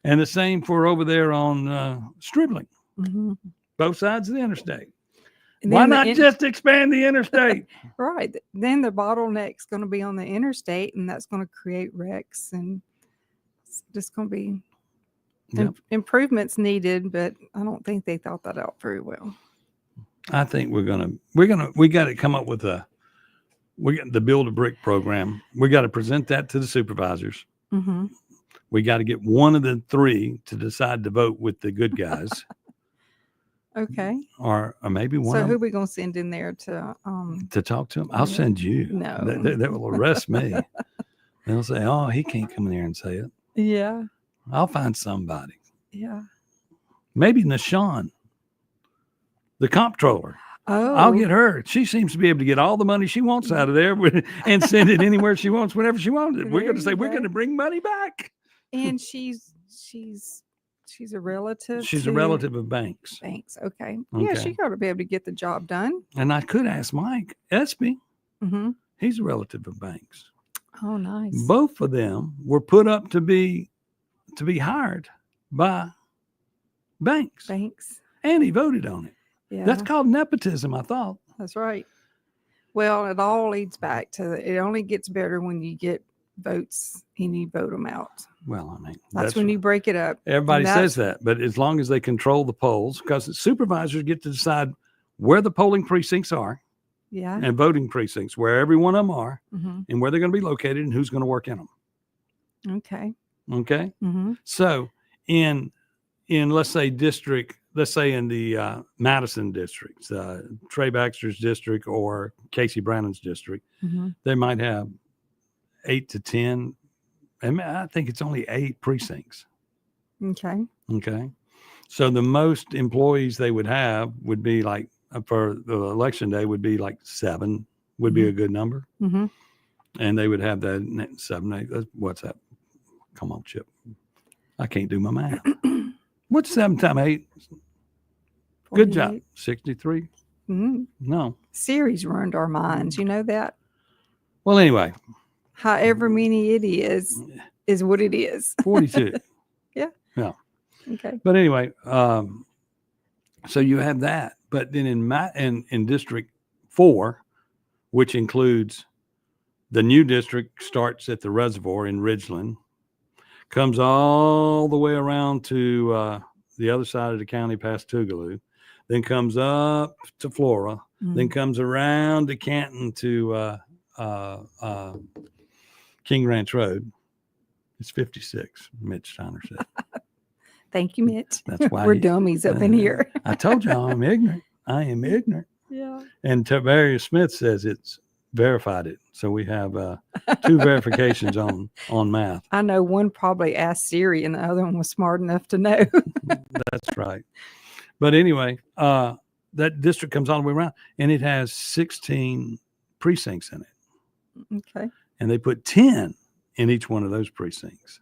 And the same for over there on Stribling, Mhm. both sides of the interstate. And Why then not just expand the interstate? Right. Then the bottleneck's going to be on the interstate, and that's going to create wrecks, and it's just going to be Yep. improvements needed, but I don't think they thought that out very well. I think we got to come up with the Build a Brick program. We got to present that to the supervisors. Mm-hmm. We got to get one of the 3 to decide to vote with the good guys, Okay. or maybe one So of who them we going to send in there to talk to them. I'll send you. No. They will arrest me. They'll say, "Oh, he can't come in here and say it." Yeah. I'll find somebody. Yeah. Maybe Nashawn, the comptroller. Oh. I'll get her. She seems to be able to get all the money she wants out of there and send it anywhere she wants, whenever she wants it. We're There going to you say we're go. going to bring money back. And she's a relative. She's a to relative of Banks. Banks. Okay. Yeah, Okay. she got to be able to get the job done. And I could ask Mike Espy. Mm-hmm. He's a relative of Banks. Oh, nice. Both of them were put up to be hired by Banks. Banks. And he voted on it. Yeah. That's called nepotism, I thought. That's right. Well, it all leads back to it only gets better when you get votes and you vote them out. Well, I mean, That's when you break it up. everybody And says that, but as long as they control the polls, because the supervisors get to decide where the polling precincts are Yeah. and voting precincts, where every one of them are, Mhm. and where they're going to be located and who's going to work in them. Okay. Okay. Mm-hmm. So in let's say in the Madison districts, Trey Baxter's district or Casey Brannon's district, Mhm. they might have 8 to 10. I think it's only 8 precincts. Okay. Okay. So the most employees they would have would be like for the election day would be like 7 would be a good number. Mm-hmm. And they would have that 7, 8. What's that? Come on, Chip. I can't do my math. What's 7 times 8? Good job. 63? Mm-hmm. No. Series ruined our minds. You know that? Well, anyway. However many it is what it is. 42. Yeah. Yeah. Okay. But anyway, so you have that. But then in District 4, which includes the new district, starts at the reservoir in Ridgeland, comes all the way around to the other side of the county past Tougaloo, then comes up to Flora, then comes around to Canton to King Ranch Road. It's 56, Mitch Steiner said. Thank you, Mitch. That's why we're dummies up in here. I told you I'm ignorant. I am ignorant. Yeah. And Tavarius Smith says it's verified it. So we have 2 verifications on math. I know one probably asked Siri and the other one was smart enough to know. That's right. But anyway, that district comes all the way around and it has 16 precincts in it. Okay. And they put 10 in each one of those precincts.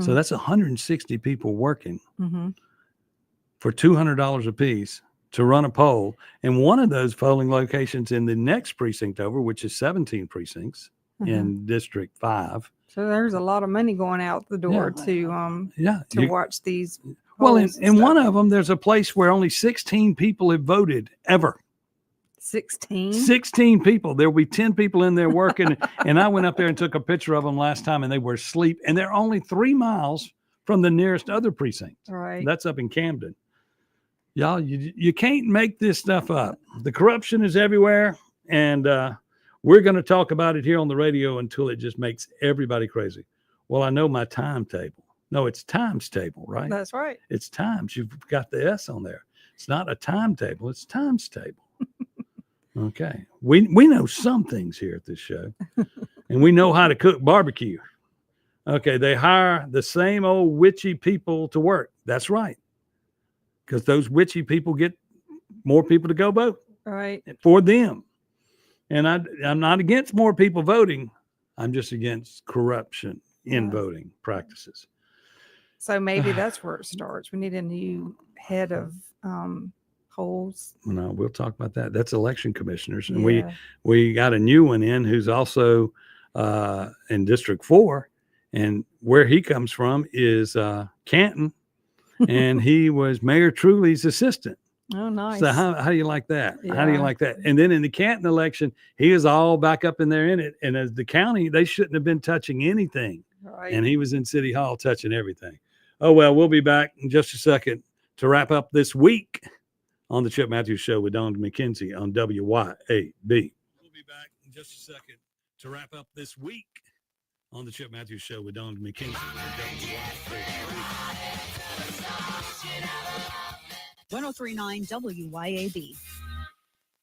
So that's 160 people working for $200 a piece to run a poll. And one of those polling locations in the next precinct over, which is 17 precincts in District 5. So there's a lot of money going out the door to watch these. Well, in one of them, there's a place where only 16 people have voted ever. 16? 16 people. There will be 10 people in there working. And I went up there and took a picture of them last time and they were asleep. And they're only 3 miles from the nearest other precinct. Right. That's up in Camden. Y'all, you can't make this stuff up. The corruption is everywhere. And we're going to talk about it here on the radio until it just makes everybody crazy. Well, I know my timetable. No, it's times table, right? That's right. It's times. You've got the S on there. It's not a timetable. It's times table. Okay. We know some things here at this show. And we know how to cook barbecue. Okay. They hire the same old witchy people to work. That's right. Because those witchy people get more people to go vote. Right. For them. And I'm not against more people voting. I'm just against corruption in voting practices. So maybe that's where it starts. We need a new head of polls. No, we'll talk about that. That's election commissioners. And we got a new one in who's also in District 4. And where he comes from is Canton. And he was Mayor Truly's assistant. Oh, nice. So how do you like that? Yeah. How do you like that? And then in the Canton election, he is all back up in there in it. And as the county, they shouldn't have been touching anything. Right. And he was in City Hall touching everything. Oh, well, we'll be back in just a second to wrap up this week on the Chip Matthews Show with Don McKinzie on WYAB. We'll be back in just a second to wrap up this week on the Chip Matthews Show with Don McKinzie on WYAB. 1039 WYAB.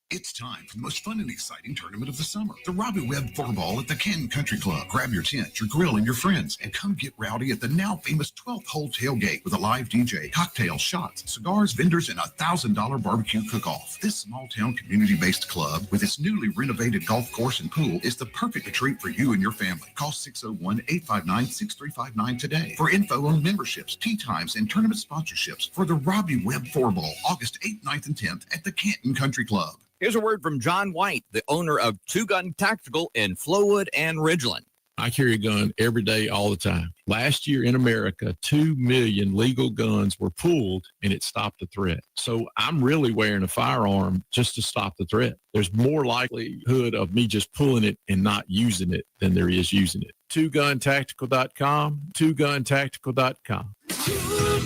It's time for the most fun and exciting tournament of the summer. The Robbie Webb Floorball at the Canton Country Club. Grab your tent, your grill, and your friends, and come get rowdy at the now famous 12th hole tailgate with a live DJ, cocktails, shots, cigars, vendors, and a $1,000 barbecue cook-off. This small-town community-based club with its newly renovated golf course and pool is the perfect retreat for you and your family. Call 601-859-6359 today for info on memberships, tee times, and tournament sponsorships for the Robbie Webb Floorball, August 8th, 9th, and 10th at the Canton Country Club. Here's a word from John White, the owner of Two Gun Tactical in Flowood and Ridgeland. I carry a gun every day, all the time. Last year in America, 2 million legal guns were pulled, and it stopped the threat. So I'm really wearing a firearm just to stop the threat. There's more likelihood of me just pulling it and not using it than there is using it. TwoGunTactical.com, TwoGunTactical.com. Two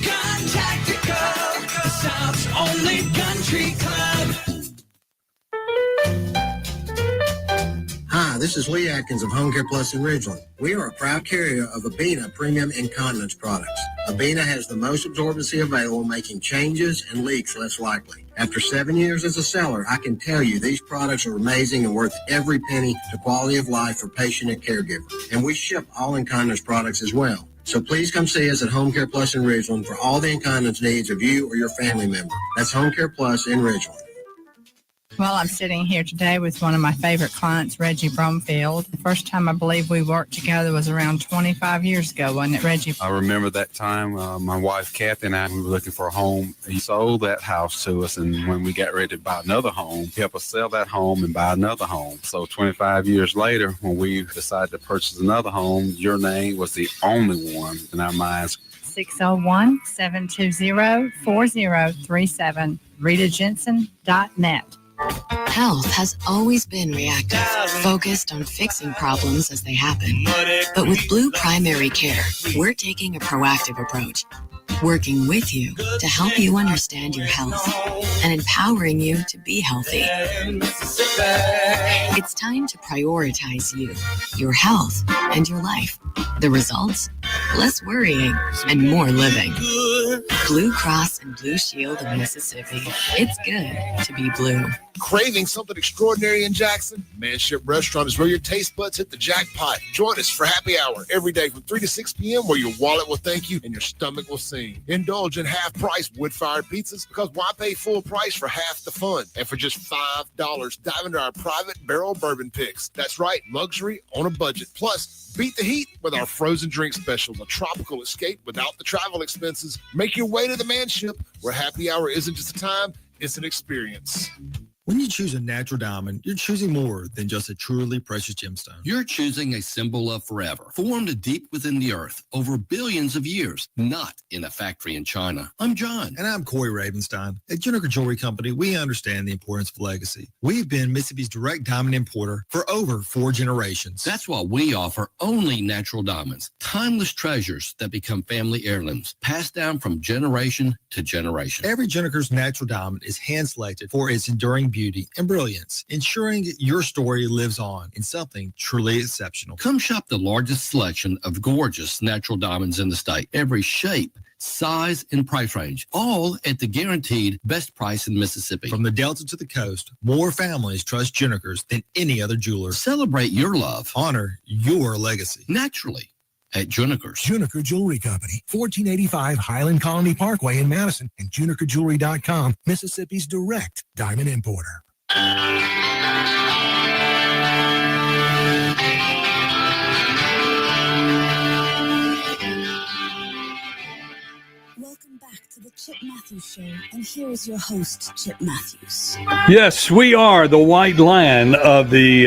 Gun Tactical, the South's only country club. Hi, this is Lee Atkins of Home Care Plus in Ridgeland. We are a proud carrier of Abena Premium Incontinence products. Abena has the most absorbency available, making changes and leaks less likely. After 7 years as a seller, I can tell you these products are amazing and worth every penny to quality of life for patient and caregiver. And we ship all incontinence products as well. So please come see us at Home Care Plus in Ridgeland for all the incontinence needs of you or your family member. That's Home Care Plus in Ridgeland. Well, I'm sitting here today with one of my favorite clients, Reggie Brumfield. The first time I believe we worked together was around 25 years ago, wasn't it, Reggie? I remember that time my wife, Kathy, and I, we were looking for a home. He sold that house to us, and when we got ready to buy another home, he helped us sell that home and buy another home. So 25 years later, when we decided to purchase another home, your name was the only one in our minds. 601-720-4037, RitaJensen.net. Health has always been reactive, focused on fixing problems as they happen. But with Blue Primary Care, we're taking a proactive approach, working with you to help you understand your health and empowering you to be healthy. It's time to prioritize you, your health, and your life. The results? Less worrying and more living. Blue Cross and Blue Shield of Mississippi. It's good to be blue. Craving something extraordinary in Jackson? Manship Restaurant is where your taste buds hit the jackpot. Join us for happy hour every day from 3 to 6 p.m. where your wallet will thank you and your stomach will sing. Indulge in half-price wood-fired pizzas because why pay full price for half the fun? And for just $5, dive into our private barrel bourbon picks. That's right, luxury on a budget. Plus, beat the heat with our frozen drink specials, a tropical escape without the travel expenses. Make your way to the Manship where happy hour isn't just a time, it's an experience. When you choose a natural diamond, you're choosing more than just a truly precious gemstone. You're choosing a symbol of forever, formed deep within the earth over billions of years, not in a factory in China. I'm John. And I'm Corey Ravenstein. At Juniker Jewelry Company, we understand the importance of legacy. We've been Mississippi's direct diamond importer for over 4 generations. That's why we offer only natural diamonds, timeless treasures that become family heirlooms, passed down from generation to generation. Every Juniker's natural diamond is hand-selected for its enduring beauty and brilliance, ensuring your story lives on in something truly exceptional. Come shop the largest selection of gorgeous natural diamonds in the state. Every shape, size, and price range, all at the guaranteed best price in Mississippi. From the Delta to the coast, more families trust Juniker's than any other jeweler. Celebrate your love. Honor your legacy. Naturally. At Juniker's. Juniker Jewelry Company, 1485 Highland Colony Parkway in Madison, and JunikerJewelry.com, Mississippi's direct diamond importer. Welcome back to the Chip Matthews Show, and here is your host, Chip Matthews. Yes, we are the white line of the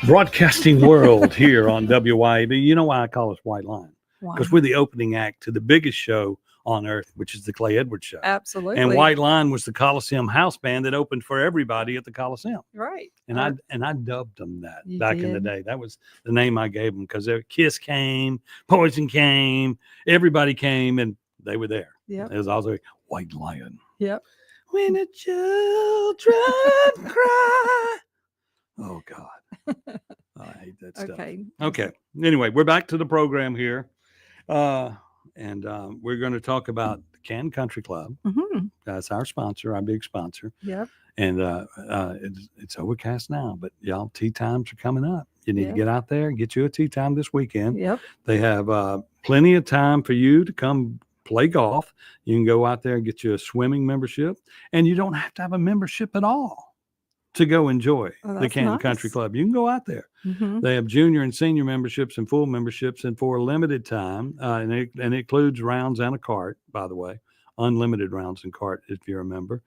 broadcasting world here on WYAB. You know why I call us White Line? Because we're the opening act to the biggest show on earth, which is the Clay Edwards Show. Absolutely. And White Line was the Coliseum house band that opened for everybody at the Coliseum. Right. And I dubbed them that You back in the did? day. That was the name I gave them because Kiss came, Poison came, everybody came, and they were there. Yep. It was also White Lion. Yep. When the children cry. Oh, God. I hate that stuff. Okay. Anyway, we're back to the program here. And we're going to talk about the Canton Country Club. Mm-hmm. That's our sponsor, our big sponsor. Yep. And it's overcast now, but y'all, tea times are coming up. You need Yep. to get out there and get you a tea time this weekend. Yep. They have plenty of time for you to come play golf. You can go out there and get you a swimming membership, and you don't have to have a membership at all to go enjoy the that's Canton nice. Country Club. You can go out there. Mhm. They have junior and senior memberships and full memberships, and for a limited time, and it includes rounds and a cart, by the way, unlimited rounds and cart if you're a member,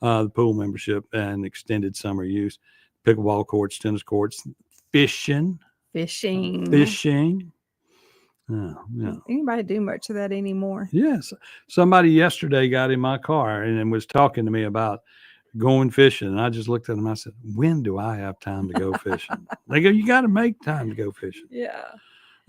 the pool membership and extended summer use, pickleball courts, tennis courts, fishing. Oh, yeah. Anybody do much of that anymore? Yes. Somebody yesterday got in my car and was talking to me about going fishing. And I just looked at them. I said, when do I have time to go fishing? They go, you got to make time to go fishing. Yeah.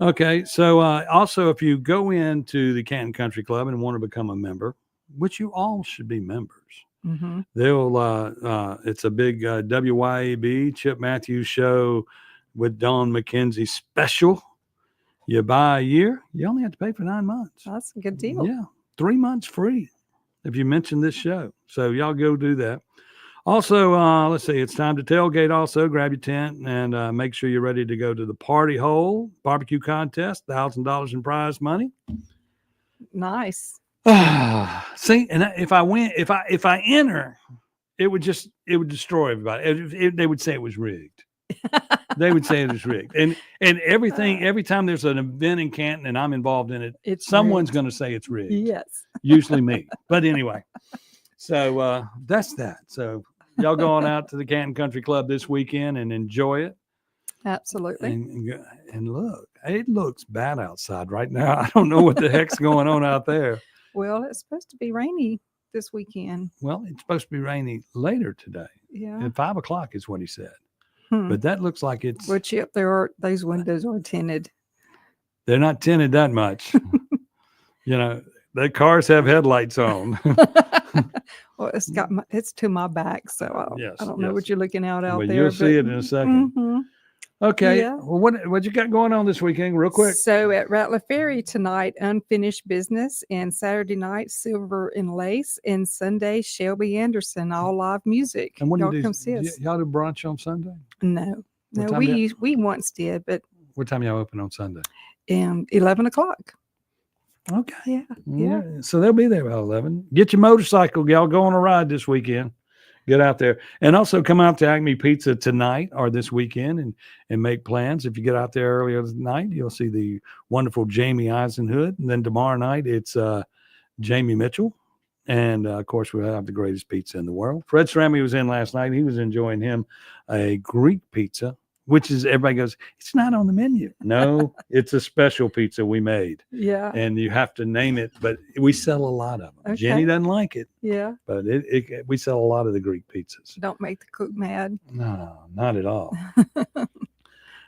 Okay. So also, if you go into the Canton Country Club and want to become a member, which you all should be members, Mm-hmm. they'll it's a big WYAB Chip Matthews show with Don McKinzie special. You buy a year, you only have to pay for 9 months. That's a good deal. Yeah, 3 months free if you mention this show. So y'all go do that. Also, let's see, it's time to tailgate. Also, grab your tent and make sure you're ready to go to the Party Hole barbecue contest. $1,000 in prize money. Nice. See, and if I win, if I enter it would destroy everybody. They would say it was rigged. They would say it was rigged. And everything, every time there's an event in Canton and I'm involved in it, someone's going to say it's rigged. Yes. Usually me. But anyway, so that's that. So y'all going out to the Canton Country Club this weekend and enjoy it. Absolutely. And look, it looks bad outside right now. I don't know what the heck's going on out there. Well, it's supposed to be rainy this weekend. Well, it's supposed to be rainy later today. Yeah. At 5 o'clock is what he said. Hmm. But that looks like it's. Well, Chip, those windows are tinted. They're not tinted that much. The cars have headlights on. Well, it's to my back, so I don't know what you're looking out there. You'll see it in a second. Mm-hmm. Okay. Yeah. Well, what you got going on this weekend, real quick? So at Rattler Ferry tonight, Unfinished Business, and Saturday night, Silver and Lace, and Sunday, Shelby Anderson, all live music. And when y'all do come see us? Y'all do brunch on Sunday? No, we once did, but what time y'all open on Sunday? 11 o'clock. Okay. Yeah. So they'll be there about 11. Get your motorcycle, y'all. Go on a ride this weekend. Get out there. And also come out to Acme Pizza tonight or this weekend and make plans. If you get out there earlier tonight, you'll see the wonderful Jamie Eisenhood. And then tomorrow night, it's Jamie Mitchell. And, of course, we'll have the greatest pizza in the world. Fred Strami was in last night. He was enjoying a Greek pizza, which is, everybody goes, it's not on the menu. No, it's a special pizza we made. Yeah. And you have to name it, but we sell a lot of them. Okay. Jenny doesn't like it. Yeah. But we sell a lot of the Greek pizzas. Don't make the cook mad. No, not at all.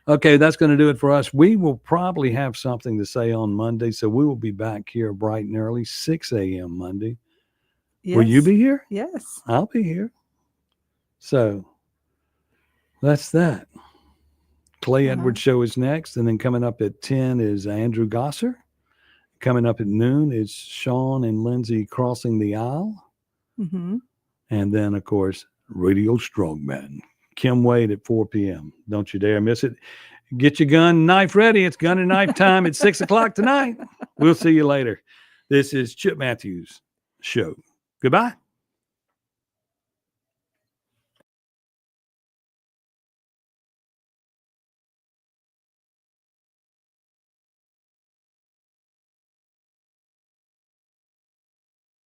Okay, that's going to do it for us. We will probably have something to say on Monday, so we will be back here bright and early, 6 a.m. Monday. Yes. Will you be here? Yes. I'll be here. So that's that. Clay Edwards show is next, and then coming up at 10 is Andrew Gosser. Coming up at noon is Sean and Lindsay crossing the aisle. Mm-hmm. And then, of course, Radio Strongman. Kim Wade at 4 p.m. Don't you dare miss it. Get your gun and knife ready. It's gun and knife time at 6 o'clock tonight. We'll see you later. This is Chip Matthews Show. Goodbye.